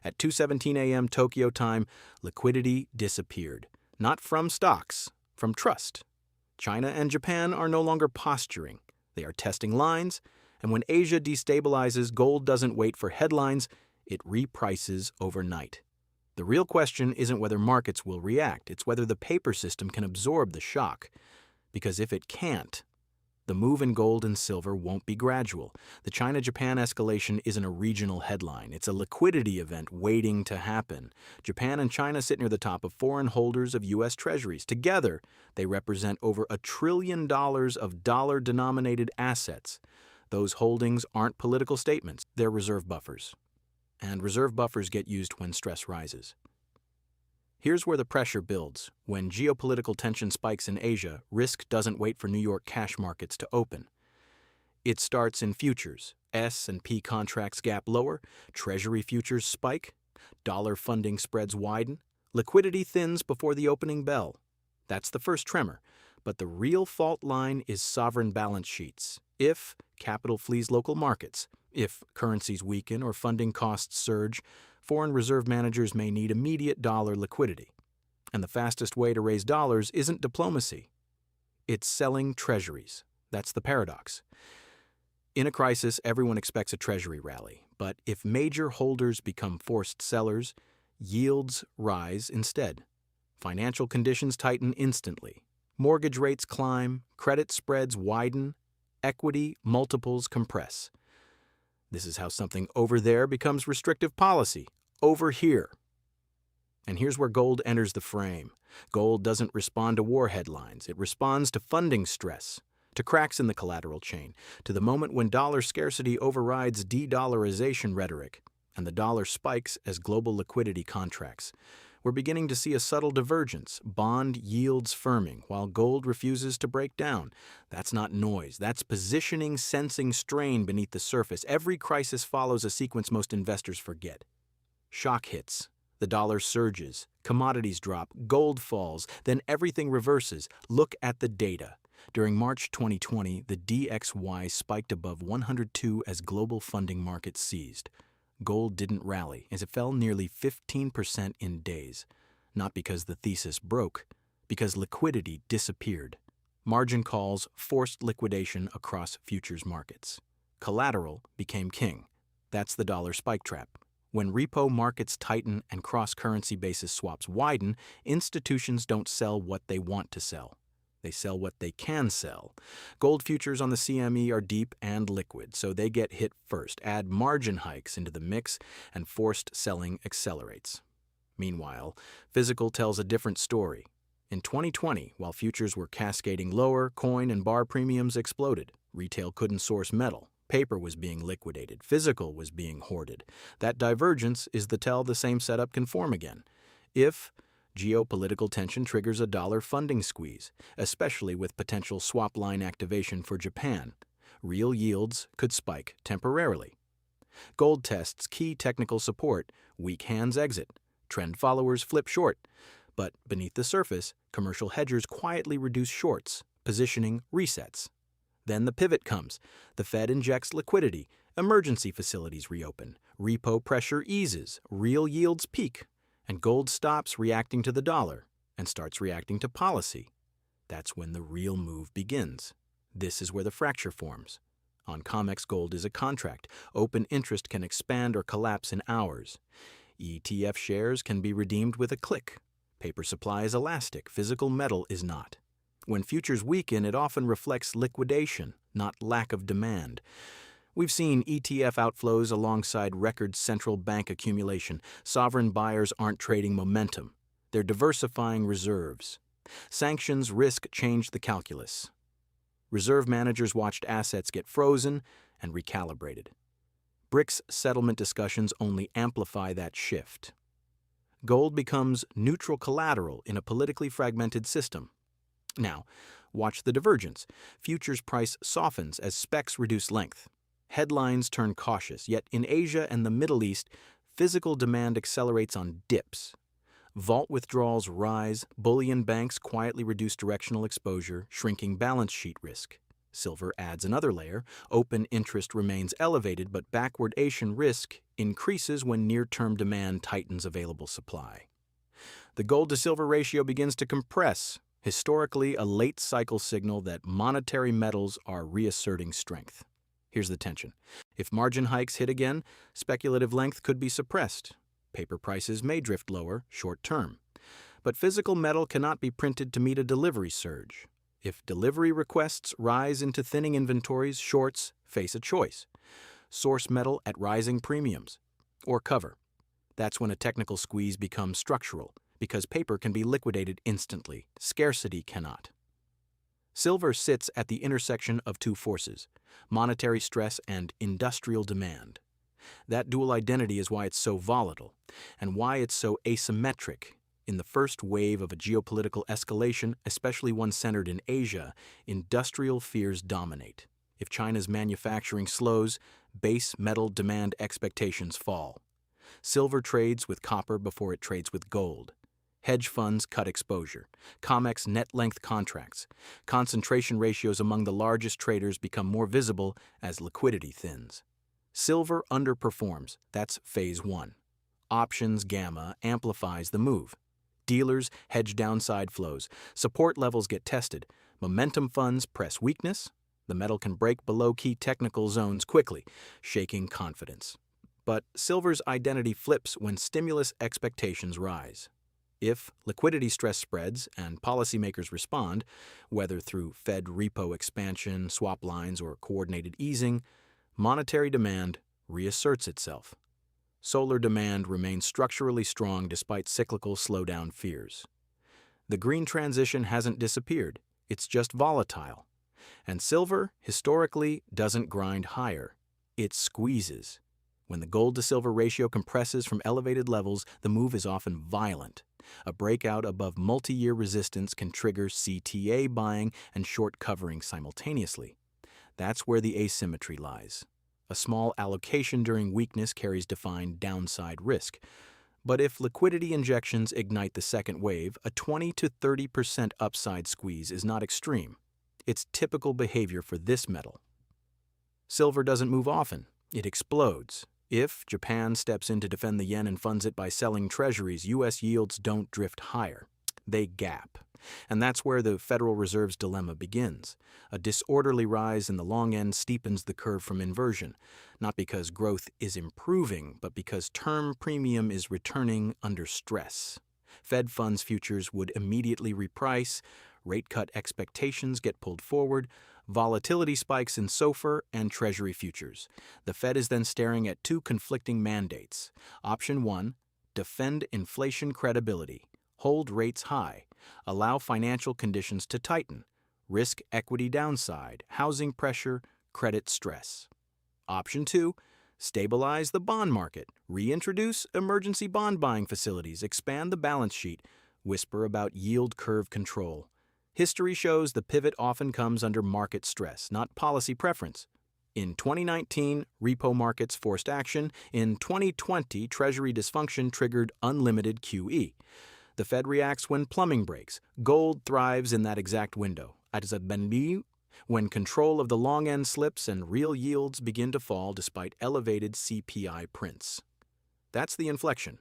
At 2:17 a.m. Tokyo time, liquidity disappeared. Not from stocks, from trust. China and Japan are no longer posturing. They are testing lines, and when Asia destabilizes, gold doesn't wait for headlines, it reprices overnight. The real question isn't whether markets will react, it's whether the paper system can absorb the shock. Because if it can't, the move in gold and silver won't be gradual. The China-Japan escalation isn't a regional headline. It's a liquidity event waiting to happen. Japan and China sit near the top of foreign holders of U.S. Treasuries. Together, they represent over $1 trillion of dollar-denominated assets. Those holdings aren't political statements. They're reserve buffers. And reserve buffers get used when stress rises. Here's where the pressure builds. When geopolitical tension spikes in Asia, risk doesn't wait for New York cash markets to open. It starts in futures. S&P contracts gap lower, Treasury futures spike, dollar funding spreads widen, liquidity thins before the opening bell. That's the first tremor. But the real fault line is sovereign balance sheets. If capital flees local markets, if currencies weaken or funding costs surge, foreign reserve managers may need immediate dollar liquidity. And the fastest way to raise dollars isn't diplomacy. It's selling treasuries. That's the paradox. In a crisis, everyone expects a treasury rally. But if major holders become forced sellers, yields rise instead. Financial conditions tighten instantly. Mortgage rates climb, credit spreads widen, equity multiples compress. This is how something over there becomes restrictive policy. Over here. And here's where gold enters the frame. Gold doesn't respond to war headlines. It responds to funding stress, to cracks in the collateral chain, to the moment when dollar scarcity overrides de-dollarization rhetoric, and the dollar spikes as global liquidity contracts. We're beginning to see a subtle divergence, bond yields firming, while gold refuses to break down. That's not noise. That's positioning, sensing strain beneath the surface. Every crisis follows a sequence most investors forget. Shock hits, the dollar surges, commodities drop, gold falls, then everything reverses. Look at the data. During March 2020, the DXY spiked above 102 as global funding markets seized. Gold didn't rally, as it fell nearly 15% in days. Not because the thesis broke, because liquidity disappeared. Margin calls forced liquidation across futures markets. Collateral became king. That's the dollar spike trap. When repo markets tighten and cross-currency basis swaps widen, institutions don't sell what they want to sell. They sell what they can sell. Gold futures on the CME are deep and liquid, so they get hit first. Add margin hikes into the mix, and forced selling accelerates. Meanwhile, physical tells a different story. In 2020, while futures were cascading lower, coin and bar premiums exploded. Retail couldn't source metal. Paper was being liquidated. Physical was being hoarded. That divergence is the tell the same setup can form again. If geopolitical tension triggers a dollar funding squeeze, especially with potential swap line activation for Japan, real yields could spike temporarily. Gold tests key technical support, weak hands exit, trend followers flip short. But beneath the surface, commercial hedgers quietly reduce shorts, positioning resets. Then the pivot comes. The Fed injects liquidity, emergency facilities reopen, repo pressure eases, real yields peak, and gold stops reacting to the dollar and starts reacting to policy. That's when the real move begins. This is where the fracture forms. On COMEX, gold is a contract. Open interest can expand or collapse in hours. ETF shares can be redeemed with a click. Paper supply is elastic. Physical metal is not. When futures weaken, it often reflects liquidation, not lack of demand. We've seen ETF outflows alongside record central bank accumulation. Sovereign buyers aren't trading momentum. They're diversifying reserves. Sanctions risk changed the calculus. Reserve managers watched assets get frozen and recalibrated. BRICS settlement discussions only amplify that shift. Gold becomes neutral collateral in a politically fragmented system. Now, watch the divergence. Futures price softens as specs reduce length. Headlines turn cautious, yet in Asia and the Middle East, physical demand accelerates on dips. Vault withdrawals rise, bullion banks quietly reduce directional exposure, shrinking balance sheet risk. Silver adds another layer. Open interest remains elevated, but backwardation risk increases when near-term demand tightens available supply. The gold-to-silver ratio begins to compress, historically a late-cycle signal that monetary metals are reasserting strength. Here's the tension. If margin hikes hit again, speculative length could be suppressed. Paper prices may drift lower short-term. But physical metal cannot be printed to meet a delivery surge. If delivery requests rise into thinning inventories, shorts face a choice. Source metal at rising premiums, or cover. That's when a technical squeeze becomes structural, because paper can be liquidated instantly, scarcity cannot. Silver sits at the intersection of two forces, monetary stress and industrial demand. That dual identity is why it's so volatile, and why it's so asymmetric. In the first wave of a geopolitical escalation, especially one centered in Asia, industrial fears dominate. If China's manufacturing slows, base metal demand expectations fall. Silver trades with copper before it trades with gold. Hedge funds cut exposure. COMEX net length contracts. Concentration ratios among the largest traders become more visible as liquidity thins. Silver underperforms. That's phase one. Options gamma amplifies the move. Dealers hedge downside flows. Support levels get tested. Momentum funds press weakness. The metal can break below key technical zones quickly, shaking confidence. But silver's identity flips when stimulus expectations rise. If liquidity stress spreads and policymakers respond, whether through Fed repo expansion, swap lines, or coordinated easing, monetary demand reasserts itself. Solar demand remains structurally strong despite cyclical slowdown fears. The green transition hasn't disappeared, it's just volatile. And silver, historically, doesn't grind higher, it squeezes. When the gold-to-silver ratio compresses from elevated levels, the move is often violent. A breakout above multi-year resistance can trigger CTA buying and short covering simultaneously. That's where the asymmetry lies. A small allocation during weakness carries defined downside risk. But if liquidity injections ignite the second wave, a 20 to 30% upside squeeze is not extreme. It's typical behavior for this metal. Silver doesn't move often. It explodes. If Japan steps in to defend the yen and funds it by selling treasuries, U.S. yields don't drift higher. They gap. And that's where the Federal Reserve's dilemma begins. A disorderly rise in the long end steepens the curve from inversion, not because growth is improving, but because term premium is returning under stress. Fed funds futures would immediately reprice, rate cut expectations get pulled forward, volatility spikes in SOFR and Treasury futures. The Fed is then staring at two conflicting mandates. Option 1, defend inflation credibility, hold rates high, allow financial conditions to tighten, risk equity downside, housing pressure, credit stress. Option 2, stabilize the bond market, reintroduce emergency bond buying facilities, expand the balance sheet, whisper about yield curve control. History shows the pivot often comes under market stress, not policy preference. In 2019, repo markets forced action. In 2020, Treasury dysfunction triggered unlimited QE. The Fed reacts when plumbing breaks. Gold thrives in that exact window. When control of the long end slips and real yields begin to fall despite elevated CPI prints. That's the inflection.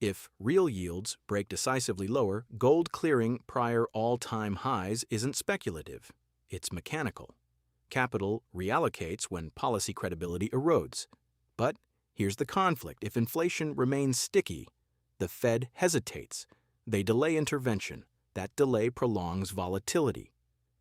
If real yields break decisively lower, gold clearing prior all-time highs isn't speculative. It's mechanical. Capital reallocates when policy credibility erodes. But here's the conflict. If inflation remains sticky, the Fed hesitates. They delay intervention. That delay prolongs volatility.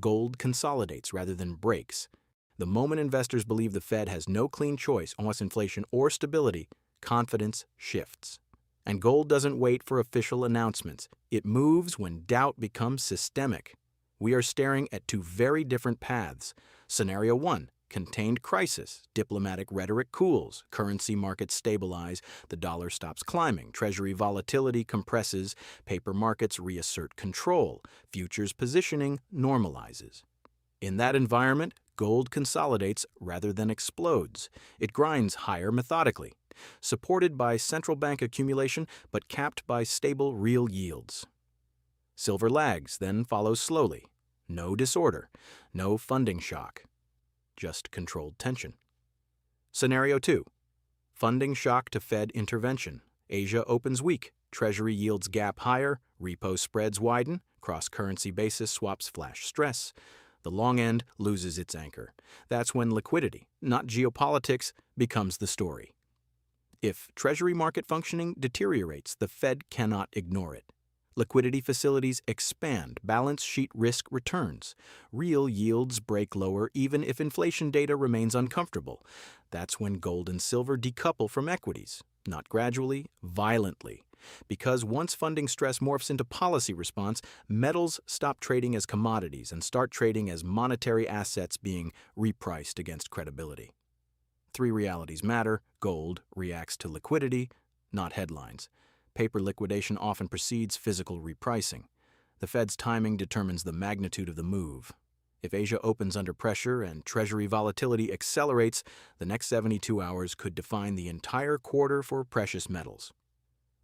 Gold consolidates rather than breaks. The moment investors believe the Fed has no clean choice unless inflation or stability, confidence shifts. And gold doesn't wait for official announcements. It moves when doubt becomes systemic. We are staring at two very different paths. Scenario 1, contained crisis. Diplomatic rhetoric cools. Currency markets stabilize. The dollar stops climbing. Treasury volatility compresses. Paper markets reassert control. Futures positioning normalizes. In that environment, gold consolidates rather than explodes. It grinds higher methodically, supported by central bank accumulation but capped by stable real yields. Silver lags, then follows slowly. No disorder, no funding shock, just controlled tension. Scenario 2. Funding shock to Fed intervention. Asia opens weak, Treasury yields gap higher, repo spreads widen, cross-currency basis swaps flash stress. The long end loses its anchor. That's when liquidity, not geopolitics, becomes the story. If Treasury market functioning deteriorates, the Fed cannot ignore it. Liquidity facilities expand, balance sheet risk returns. Real yields break lower even if inflation data remains uncomfortable. That's when gold and silver decouple from equities, not gradually, violently. Because once funding stress morphs into policy response, metals stop trading as commodities and start trading as monetary assets being repriced against credibility. Three realities matter. Gold reacts to liquidity, not headlines. Paper liquidation often precedes physical repricing. The Fed's timing determines the magnitude of the move. If Asia opens under pressure and Treasury volatility accelerates, the next 72 hours could define the entire quarter for precious metals.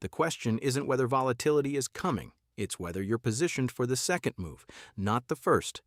The question isn't whether volatility is coming, it's whether you're positioned for the second move, not the first.